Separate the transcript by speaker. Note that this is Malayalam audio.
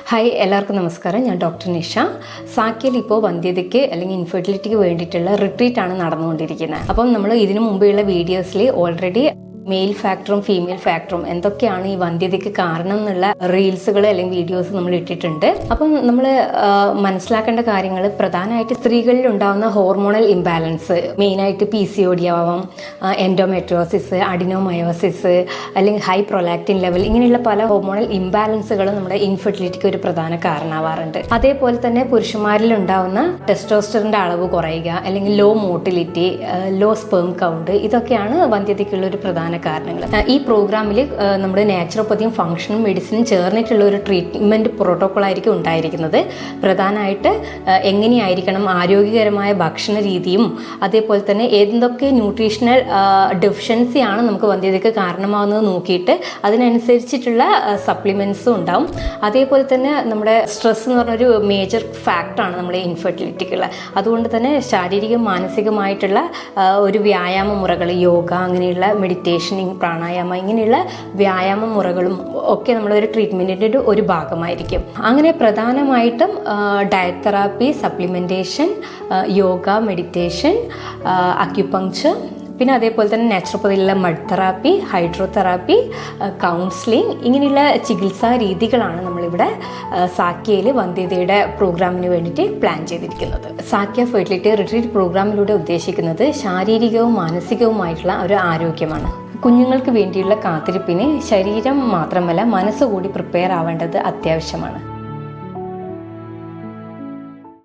Speaker 1: ഹായ്, എല്ലാവർക്കും നമസ്കാരം. ഞാൻ ഡോക്ടർ നിഷ. സാക്കിയിൽ ഇപ്പോൾ വന്ധ്യതയ്ക്ക് അല്ലെങ്കിൽ ഇൻഫെർട്ടിലിറ്റിക്ക് വേണ്ടിയിട്ടുള്ള റിട്രീറ്റ് ആണ് നടന്നുകൊണ്ടിരിക്കുന്നത്. അപ്പം നമ്മൾ ഇതിനു മുമ്പെയുള്ള വീഡിയോസിൽ ഓൾറെഡി മെയിൽ ഫാക്ടറും ഫീമെയിൽ ഫാക്ടറും എന്തൊക്കെയാണ് ഈ വന്ധ്യതയ്ക്ക് കാരണം എന്നുള്ള റീൽസുകൾ അല്ലെങ്കിൽ വീഡിയോസ് നമ്മൾ ഇട്ടിട്ടുണ്ട്. അപ്പം നമ്മൾ മനസ്സിലാക്കേണ്ട കാര്യങ്ങൾ പ്രധാനമായിട്ട് സ്ത്രീകളിൽ ഉണ്ടാകുന്ന ഹോർമോണൽ ഇംബാലൻസ്, മെയിനായിട്ട് PCOD ആവാം, എൻഡോമെട്രിയോസിസ്, അഡിനോമയോസിസ്, അല്ലെങ്കിൽ ഹൈ പ്രൊലാക്റ്റിൻ ലെവൽ, ഇങ്ങനെയുള്ള പല ഹോർമോണൽ ഇംബാലൻസുകളും നമ്മുടെ ഇൻഫെർട്ടിലിറ്റിക്ക് ഒരു പ്രധാന കാരണമാവാറുണ്ട്. അതേപോലെ തന്നെ പുരുഷന്മാരിൽ ഉണ്ടാകുന്ന ടെസ്റ്റോസ്റ്ററിന്റെ അളവ് കുറയുക, അല്ലെങ്കിൽ low motility, low sperm count, ഇതൊക്കെയാണ് വന്ധ്യതയ്ക്കുള്ള ഒരു പ്രധാന കാരണങ്ങൾ. ഈ പ്രോഗ്രാമിൽ നമ്മുടെ നാച്ചുറോപ്പതിയും ഫങ്ഷണൽ മെഡിസിനും ചേർന്നിട്ടുള്ള ഒരു ട്രീറ്റ്മെന്റ് പ്രോട്ടോകോൾ ആയിരിക്കും ഉണ്ടായിരിക്കുന്നത്. പ്രധാനമായിട്ട് എങ്ങനെയായിരിക്കണം ആരോഗ്യകരമായ ഭക്ഷണ രീതിയും, അതേപോലെ തന്നെ എന്തൊക്കെ ന്യൂട്രീഷണൽ ഡെഫിഷ്യൻസിയാണ് നമുക്ക് വന്ധ്യതയ്ക്ക് കാരണമാകുന്നത് നോക്കിയിട്ട് അതിനനുസരിച്ചിട്ടുള്ള സപ്ലിമെന്റ്സും ഉണ്ടാവും. അതേപോലെ തന്നെ നമ്മുടെ സ്ട്രെസ് എന്ന് പറഞ്ഞൊരു മേജർ ഫാക്ടറാണ് നമ്മുടെ ഇൻഫെർട്ടിലിറ്റിക്കുള്ള. അതുകൊണ്ട് തന്നെ ശാരീരിക മാനസികമായിട്ടുള്ള ഒരു വ്യായാമ മുറകൾ, യോഗ, അങ്ങനെയുള്ള മെഡിറ്റേഷൻ, പ്രാണായാമം, ഇങ്ങനെയുള്ള വ്യായാമ മുറകളും ഒക്കെ നമ്മളൊരു ട്രീറ്റ്മെൻറ്റിൻ്റെ ഒരു ഭാഗമായിരിക്കും. അങ്ങനെ പ്രധാനമായിട്ടും diet therapy, supplementation, yoga, meditation, acupuncture, പിന്നെ അതേപോലെ തന്നെ നാച്ചുറോപ്പതിയിലുള്ള മഡ് തെറാപ്പി, ഹൈഡ്രോതെറാപ്പി, കൗൺസിലിംഗ്, ഇങ്ങനെയുള്ള ചികിത്സാ രീതികളാണ് നമ്മളിവിടെ സാക്കിയയിൽ വന്ധ്യതയുടെ പ്രോഗ്രാമിന് വേണ്ടിയിട്ട് പ്ലാൻ ചെയ്തിരിക്കുന്നത്. സാക്കിയ ഫെർട്ടിലിറ്റി റിട്രീറ്റ് പ്രോഗ്രാമിലൂടെ ഉദ്ദേശിക്കുന്നത് ശാരീരികവും മാനസികവുമായിട്ടുള്ള ഒരു ആരോഗ്യമാണ്. കുഞ്ഞുങ്ങൾക്ക് വേണ്ടിയുള്ള കാത്തിരിപ്പിന് ശരീരം മാത്രമല്ല മനസ്സുകൂടി പ്രിപ്പയർ ആവേണ്ടത് അത്യാവശ്യമാണ്.